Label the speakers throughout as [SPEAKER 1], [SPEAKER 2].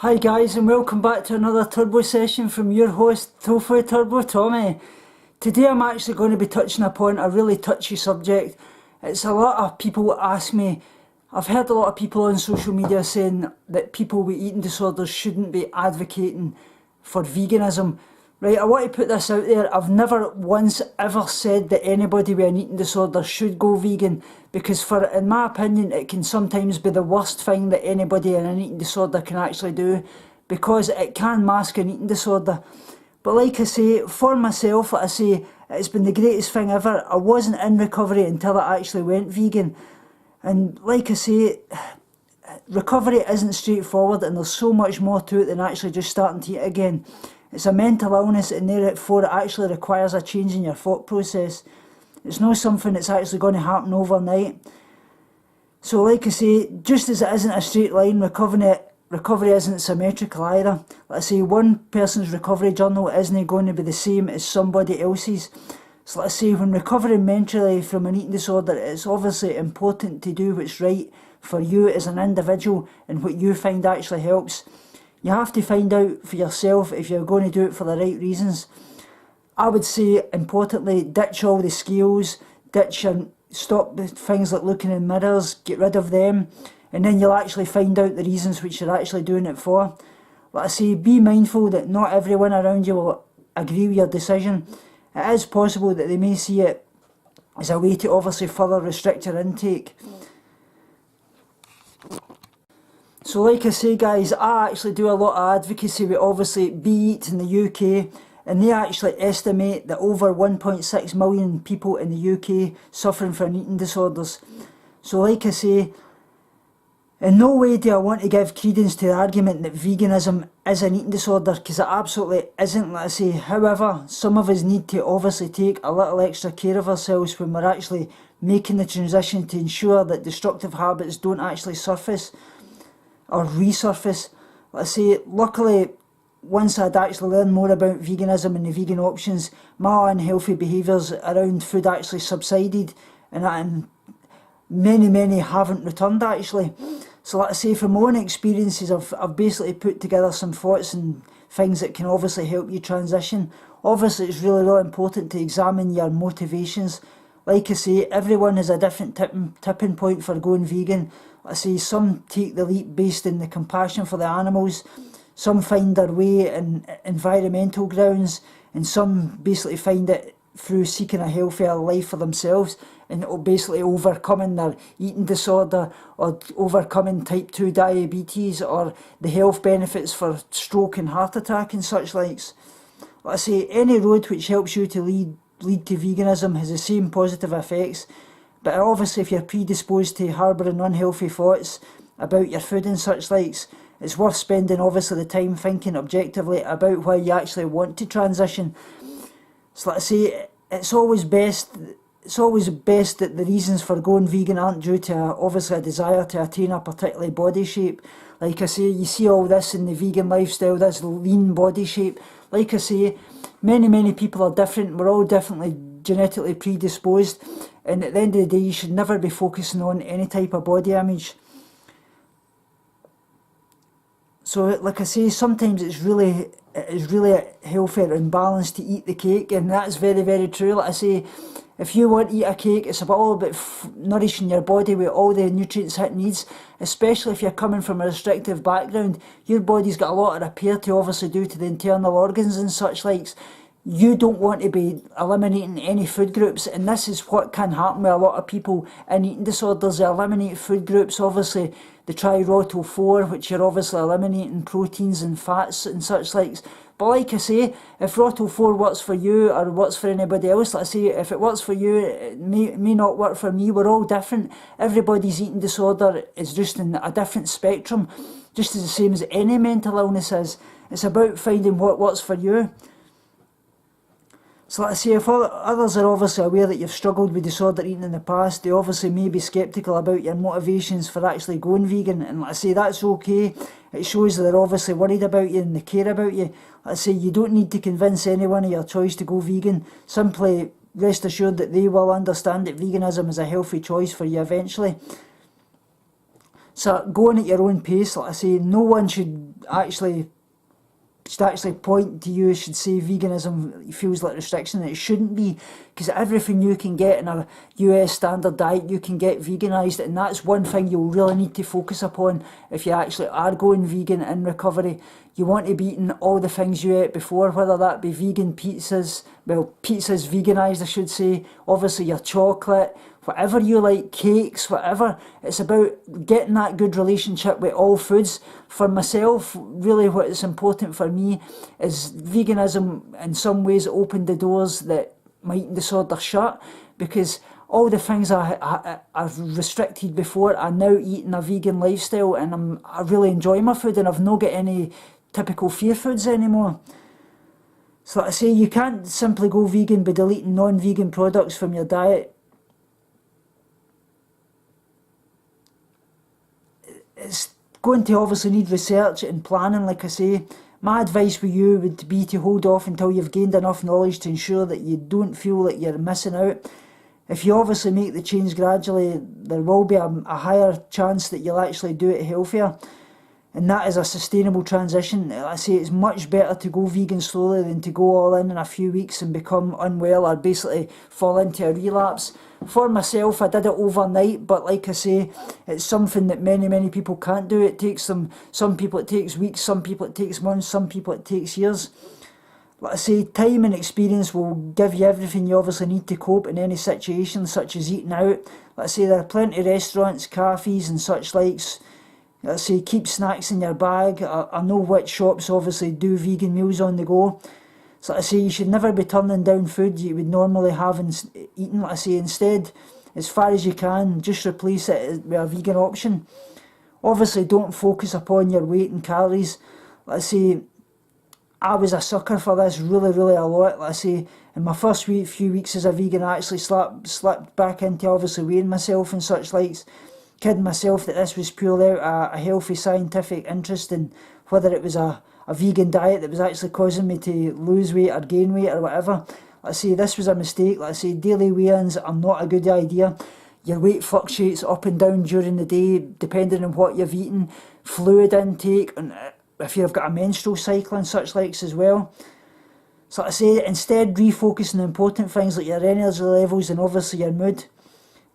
[SPEAKER 1] Hi guys, and welcome back to another Turbo session from your host Tofu Turbo Tommy. Today I'm actually going to be touching upon a really touchy subject. It's a lot of people ask me, I've heard a lot of people on social media saying that people with eating disorders shouldn't be advocating for veganism. Right, I want to put this out there. I've never once ever said that anybody with an eating disorder should go vegan, because in my opinion, it can sometimes be the worst thing that anybody in an eating disorder can actually do, because it can mask an eating disorder. But like I say, for myself, it's been the greatest thing ever. I wasn't in recovery until I actually went vegan. And like I say, recovery isn't straightforward, and there's so much more to it than actually just starting to eat again. It's a mental illness, and therefore it actually requires a change in your thought process. It's not something that's actually going to happen overnight. So like I say, just as it isn't a straight line, recovery isn't symmetrical either. Like I say, one person's recovery journal isn't going to be the same as somebody else's. So like I say, when recovering mentally from an eating disorder, it's obviously important to do what's right for you as an individual and what you find actually helps. You have to find out for yourself if you're going to do it for the right reasons. I would say, importantly, ditch all the scales, stop the things like looking in mirrors, get rid of them, and then you'll actually find out the reasons which you're actually doing it for. Like I say, be mindful that not everyone around you will agree with your decision. It is possible that they may see it as a way to obviously further restrict your intake. So like I say guys, I actually do a lot of advocacy with obviously B-eat in the UK, and they actually estimate that over 1.6 million people in the UK suffering from eating disorders. So like I say, in no way do I want to give credence to the argument that veganism is an eating disorder, because it absolutely isn't, like I say. However, some of us need to obviously take a little extra care of ourselves when we're actually making the transition, to ensure that destructive habits don't actually surface or resurface. Like I say, luckily, once I'd actually learned more about veganism and the vegan options, my unhealthy behaviours around food actually subsided, and many haven't returned actually. So like I say, from my own experiences, I've basically put together some thoughts and things that can obviously help you transition. Obviously it's really important to examine your motivations. Like I say, everyone has a different tipping point for going vegan. Like I say, some take the leap based on the compassion for the animals, some find their way in environmental grounds, and some basically find it through seeking a healthier life for themselves, and basically overcoming their eating disorder, or overcoming type 2 diabetes, or the health benefits for stroke and heart attack and such likes. Like I say, any road which helps you to lead to veganism has the same positive effects, but obviously if you're predisposed to harbouring unhealthy thoughts about your food and such likes, it's worth spending obviously the time thinking objectively about why you actually want to transition. So like I say, it's always best that the reasons for going vegan aren't due to obviously a desire to attain a particular body shape. Like I say, you see all this in the vegan lifestyle, this lean body shape. Like I say, many people are different. We're all differently genetically predisposed, and at the end of the day, you should never be focusing on any type of body image. So like I say, sometimes it is really healthier and balanced to eat the cake, and that's very true. Like I say, if you want to eat a cake, it's all about nourishing your body with all the nutrients it needs, especially if you're coming from a restrictive background. Your body's got a lot of repair to obviously do to the internal organs and such likes. You don't want to be eliminating any food groups, and this is what can happen with a lot of people in eating disorders. They eliminate food groups, obviously they try ROTO4, which you're obviously eliminating proteins and fats and such likes. But like I say, if ROTO4 works for you or works for anybody else, like I say, if it works for you, it may not work for me. We're all different. Everybody's eating disorder is just in a different spectrum, just as the same as any mental illness is. It's about finding what works for you. So like I say, if others are obviously aware that you've struggled with disorder eating in the past, they obviously may be sceptical about your motivations for actually going vegan, and like I say, that's okay. It shows that they're obviously worried about you and they care about you. Like I say, you don't need to convince anyone of your choice to go vegan. Simply rest assured that they will understand that veganism is a healthy choice for you eventually. So going at your own pace, like I say, no one should actually point to you, should say veganism feels like restriction. It shouldn't be, because everything you can get in a US standard diet, you can get veganised, and that's one thing you'll really need to focus upon if you actually are going vegan in recovery. You want to be eating all the things you ate before, whether that be vegan pizzas, well, pizzas veganised I should say, obviously your chocolate, whatever you like, cakes, whatever. It's about getting that good relationship with all foods. For myself, really what is important for me is veganism in some ways opened the doors that my eating disorder shut, because all the things I've restricted before, I now eat in a vegan lifestyle, and I really enjoy my food, and I've not got any typical fear foods anymore. So like I say, you can't simply go vegan by deleting non-vegan products from your diet. It's going to obviously need research and planning, like I say. My advice with you would be to hold off until you've gained enough knowledge to ensure that you don't feel that you're missing out. If you obviously make the change gradually, there will be a higher chance that you'll actually do it healthier. And that is a sustainable transition. I say it's much better to go vegan slowly than to go all in a few weeks and become unwell or basically fall into a relapse. For myself, I did it overnight, but like I say, it's something that many people can't do. It takes them, some people it takes weeks, some people it takes months, some people it takes years. Like I say, time and experience will give you everything you obviously need to cope in any situation, such as eating out. Like I say, there are plenty of restaurants, cafes and such likes. Like I say, keep snacks in your bag. I know which shops obviously do vegan meals on the go. So like I say, you should never be turning down food you would normally have and eaten. Like I say, instead, as far as you can, just replace it with a vegan option. Obviously, don't focus upon your weight and calories. Like I say, I was a sucker for this really a lot. Like I say, in my first few weeks as a vegan, I actually slipped back into obviously weighing myself and such likes, kidding myself that this was purely out a healthy scientific interest in whether it was a vegan diet that was actually causing me to lose weight or gain weight or whatever. Like I say, this was a mistake. Like I say, daily weigh-ins are not a good idea. Your weight fluctuates up and down during the day depending on what you've eaten, fluid intake, and if you've got a menstrual cycle and such likes as well. So like I say, instead refocus on important things like your energy levels and obviously your mood.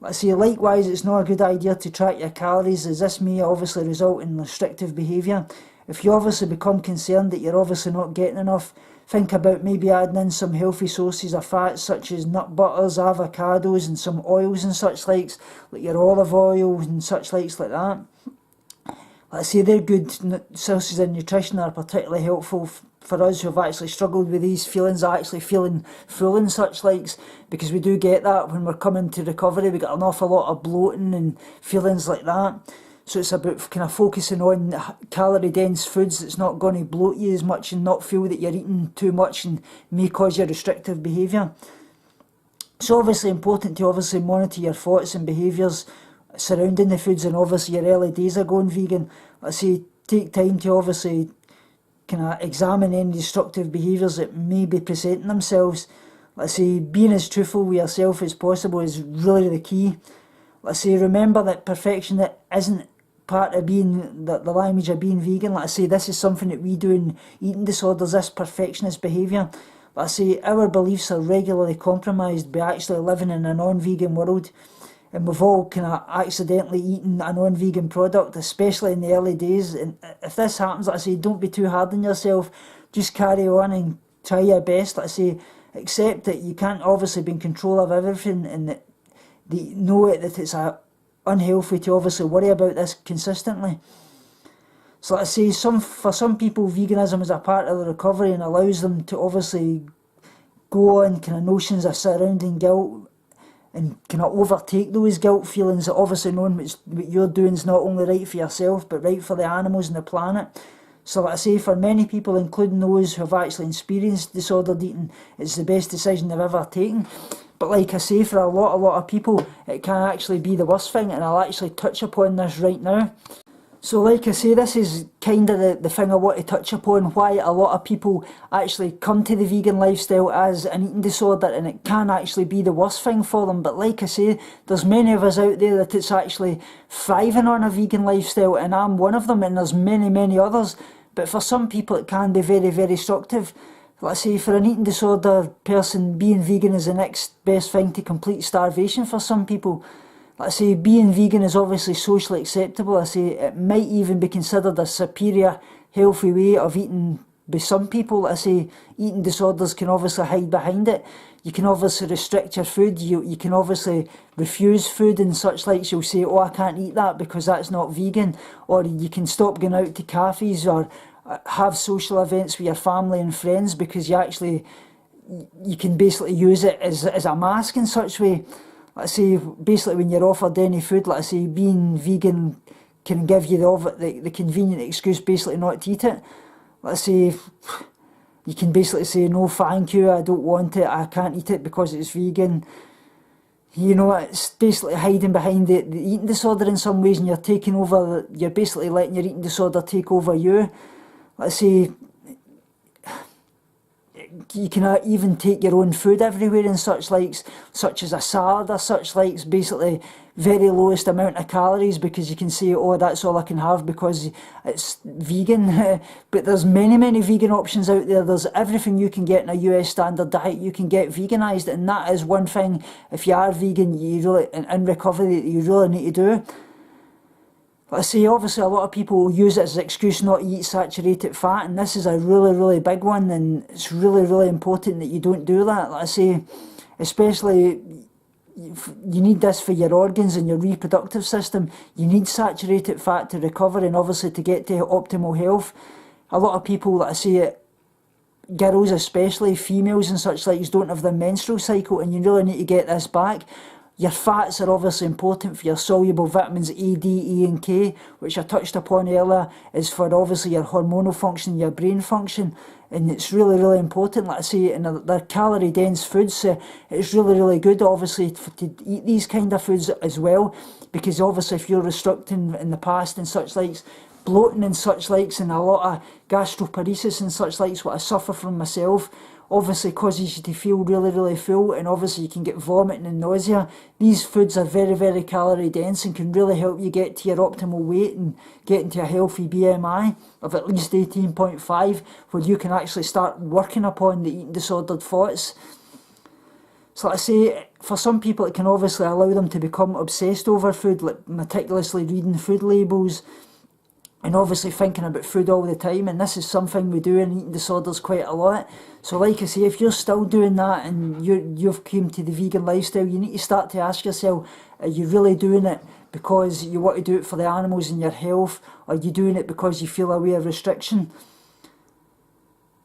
[SPEAKER 1] Like I say, likewise, it's not a good idea to track your calories, as this may obviously result in restrictive behaviour. If you obviously become concerned that you're obviously not getting enough, think about maybe adding in some healthy sources of fats such as nut butters, avocados and some oils and such likes, like your olive oil and such likes like that. Like I say, they're good sources of nutrition that are particularly helpful for us who have actually struggled with these feelings of actually feeling full and such likes, because we do get that when we're coming to recovery. We get an awful lot of bloating and feelings like that. So it's about kind of focusing on calorie dense foods that's not going to bloat you as much and not feel that you're eating too much and may cause your restrictive behaviour. It's obviously important to obviously monitor your thoughts and behaviours surrounding the foods, and obviously your early days of going vegan. Let's say take time to obviously kind of examine any destructive behaviours that may be presenting themselves. Let's say being as truthful with yourself as possible is really the key. Let's say remember that perfection that isn't part of being the language of being vegan. Like I say, this is something that we do in eating disorders, this perfectionist behaviour. Like I say, our beliefs are regularly compromised by actually living in a non-vegan world, and we've all kind of accidentally eaten a non-vegan product, especially in the early days. And if this happens, like I say, don't be too hard on yourself. Just carry on and try your best. Like I say, accept that you can't obviously be in control of everything, and that know that it's unhealthy to obviously worry about this consistently. So like I say, for some people, veganism is a part of the recovery and allows them to obviously go on kind of notions of surrounding guilt and kind of overtake those guilt feelings that obviously knowing what you're doing is not only right for yourself but right for the animals and the planet. So like I say, for many people, including those who have actually experienced disordered eating, it's the best decision they've ever taken. But like I say, for a lot of people, it can actually be the worst thing, and I'll actually touch upon this right now. So like I say, this is kind of the thing I want to touch upon, why a lot of people actually come to the vegan lifestyle as an eating disorder, and it can actually be the worst thing for them. But like I say, there's many of us out there that it's actually thriving on a vegan lifestyle, and I'm one of them, and there's many others. But for some people it can be very destructive. Let's say for an eating disorder person, being vegan is the next best thing to complete starvation for some people. Like I say, being vegan is obviously socially acceptable. I say it might even be considered a superior, healthy way of eating by some people. Like I say, eating disorders can obviously hide behind it. You can obviously restrict your food. You can obviously refuse food and such like. You'll say, oh, I can't eat that because that's not vegan. Or you can stop going out to cafes or have social events with your family and friends because you can basically use it as a mask in such way. Let's say, basically when you're offered any food, let's say being vegan can give you the convenient excuse basically not to eat it. Let's say you can basically say, no thank you, I don't want it, I can't eat it because it's vegan. You know, it's basically hiding behind the eating disorder in some ways, and you're basically letting your eating disorder take over you. Let's say you can even take your own food everywhere and such likes, such as a salad or such likes, basically very lowest amount of calories, because you can say, oh, that's all I can have because it's vegan. But there's many vegan options out there. There's everything you can get in a US standard diet you can get veganised, and that is one thing, if you are vegan, in recovery, that you really need to do. Let's say, obviously a lot of people use it as an excuse not to eat saturated fat, and this is a really big one, and it's really important that you don't do that. Like I say, especially you need this for your organs and your reproductive system. You need saturated fat to recover and obviously to get to optimal health. A lot of people, like I say, girls especially, females and such like, don't have their menstrual cycle, and you really need to get this back. Your fats are obviously important for your soluble vitamins A, D, E and K, which I touched upon earlier, is for obviously your hormonal function, your brain function, and it's really important, like I say, and they're calorie dense foods, so it's really good obviously to eat these kind of foods as well, because obviously if you're restricting in the past and such likes, bloating and such likes, and a lot of gastroparesis and such likes, what I suffer from myself, obviously causes you to feel really full, and obviously you can get vomiting and nausea. These foods are very calorie dense and can really help you get to your optimal weight and get into a healthy BMI of at least 18.5, where you can actually start working upon the eating disordered thoughts. So like I say, for some people it can obviously allow them to become obsessed over food, like meticulously reading food labels, and obviously thinking about food all the time, and this is something we do in eating disorders quite a lot. So like I say, if you're still doing that and you've came to the vegan lifestyle, you need to start to ask yourself, are you really doing it because you want to do it for the animals and your health, or are you doing it because you feel a way of restriction?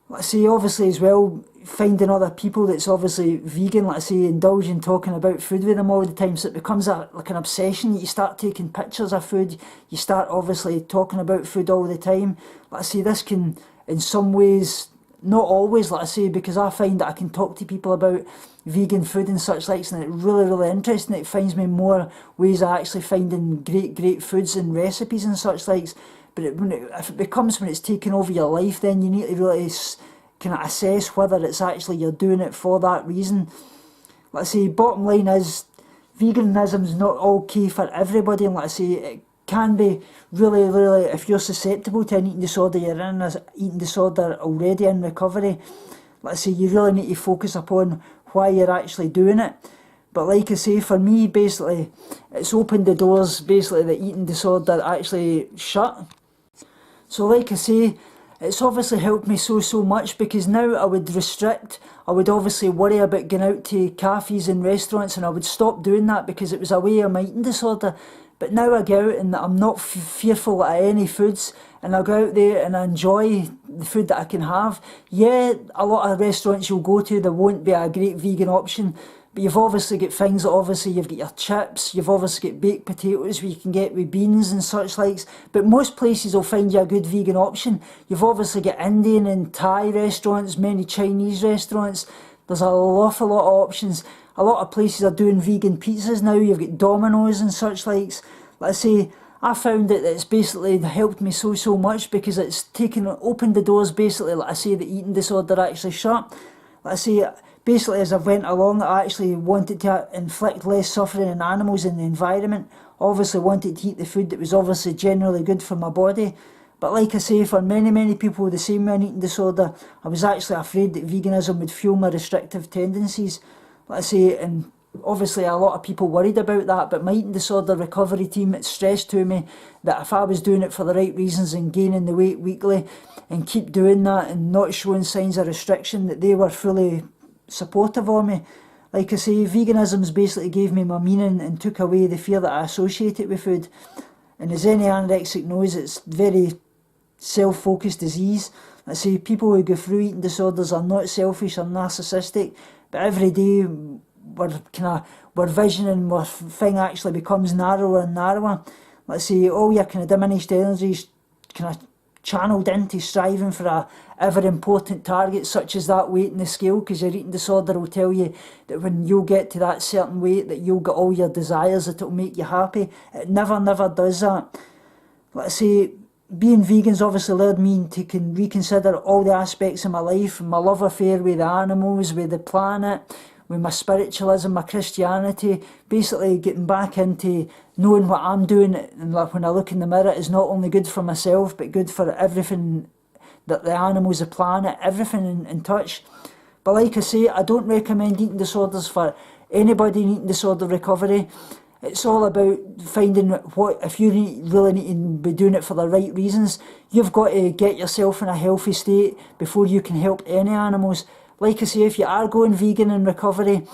[SPEAKER 1] Let's say obviously as well, finding other people that's obviously vegan, let's say indulging talking about food with them all the time, so it becomes like an obsession. You start taking pictures of food, you start obviously talking about food all the time. Let's say this can in some ways, not always, like I say, because I find that I can talk to people about vegan food and such likes, and it's really interesting. It finds me more ways of actually finding great foods and recipes and such likes. But if it becomes when it's taken over your life, then you need to really kind of assess whether it's actually you're doing it for that reason. Let's say, bottom line is, veganism's not okay for everybody, and let's say it can be really, if you're susceptible to an eating disorder, you're in an eating disorder already in recovery, let's say you really need to focus upon why you're actually doing it. But like I say, for me, basically, it's opened the doors, basically, the eating disorder actually shut. So like I say, it's obviously helped me so much, because now I would restrict, I would obviously worry about going out to cafes and restaurants, and I would stop doing that because it was a way of my eating disorder. But now I go out and I'm not fearful of any foods, and I go out there and I enjoy the food that I can have. Yeah, a lot of restaurants you'll go to, there won't be a great vegan option, but you've obviously got things that obviously you've got your chips, you've obviously got baked potatoes where you can get with beans and such likes, but most places will find you a good vegan option. You've obviously got Indian and Thai restaurants, many Chinese restaurants. There's an awful lot of options. A lot of places are doing vegan pizzas now. You've got Domino's and such likes. Let's say, I found that it's basically helped me so much, because it's opened the doors, basically, like I say, the eating disorder actually shut. Like I say, basically as I went along, I actually wanted to inflict less suffering on animals and the environment. Obviously wanted to eat the food that was obviously generally good for my body. But like I say, for many people with the same an eating disorder, I was actually afraid that veganism would fuel my restrictive tendencies. Like I say, and obviously a lot of people worried about that, but my eating disorder recovery team, it stressed to me that if I was doing it for the right reasons and gaining the weight weekly and keep doing that and not showing signs of restriction, that they were fully supportive of me. Like I say, veganism's basically gave me my meaning and took away the fear that I associate it with food. And as any anorexic knows, it's very self-focused disease. I say people who go through eating disorders are not selfish or narcissistic, but every day our vision and our thing actually becomes narrower and narrower. Let's say all your kind of diminished energies kind of channeled into striving for a ever important target, such as that weight in the scale, because your eating disorder will tell you that when you get to that certain weight that you'll get all your desires, that it'll make you happy. It never does that. Let's say being vegan's obviously led me to reconsider all the aspects of my life, my love affair with the animals, with the planet, with my spiritualism, my Christianity, basically getting back into knowing what I'm doing, and like when I look in the mirror, is not only good for myself, but good for everything, that the animals, the planet, everything in touch. But like I say, I don't recommend eating disorders for anybody in eating disorder recovery. It's all about finding if you really need to be doing it for the right reasons. You've got to get yourself in a healthy state before you can help any animals. Like I say, if you are going vegan in recovery,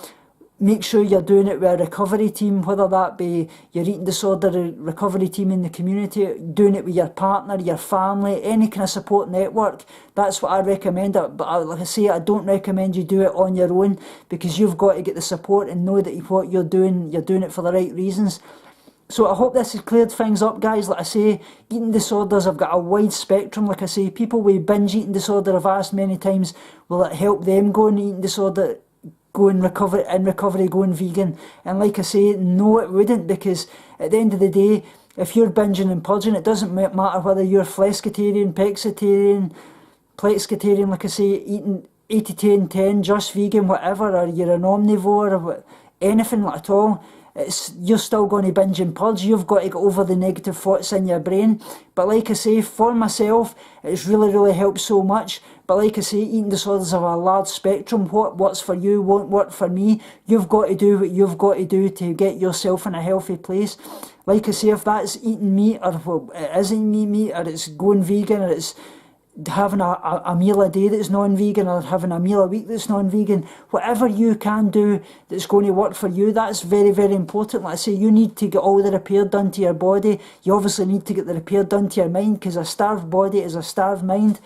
[SPEAKER 1] make sure you're doing it with a recovery team, whether that be your eating disorder recovery team in the community, doing it with your partner, your family, any kind of support network. That's what I recommend. But like I say, I don't recommend you do it on your own, because you've got to get the support and know that what you're doing it for the right reasons. So I hope this has cleared things up, guys. Like I say, eating disorders have got a wide spectrum. Like I say, people with binge eating disorder have asked many times, will it help them go in eating disorder, recovery, going vegan? And like I say, no, it wouldn't, because at the end of the day, if you're binging and purging, it doesn't matter whether you're flexitarian, plexitarian, like I say, eating 80-10-10, just vegan, whatever, or you're an omnivore, or anything like at all. You're still going to binge and purge. You've got to get over the negative thoughts in your brain. But like I say, for myself, it's really helped so much. But like I say, eating disorders have a large spectrum. What works for you won't work for me. You've got to do what you've got to do to get yourself in a healthy place. Like I say, if that's eating meat, or it isn't meat, or it's going vegan, or it's having a meal a day that's non-vegan, or having a meal a week that's non-vegan, whatever you can do that's going to work for you, that's very important. Like I say, you need to get all the repair done to your body. You obviously need to get the repair done to your mind, because a starved body is a starved mind.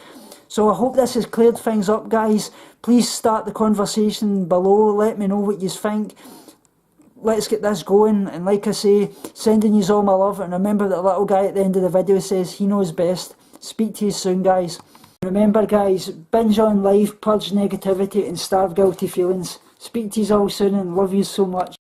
[SPEAKER 1] So I hope this has cleared things up, guys. Please start the conversation below. Let me know what you think. Let's get this going. And like I say, sending you all my love. And remember that little guy at the end of the video says he knows best. Speak to you soon, guys. Remember, guys, binge on life, purge negativity, and starve guilty feelings. Speak to you all soon, and love you so much.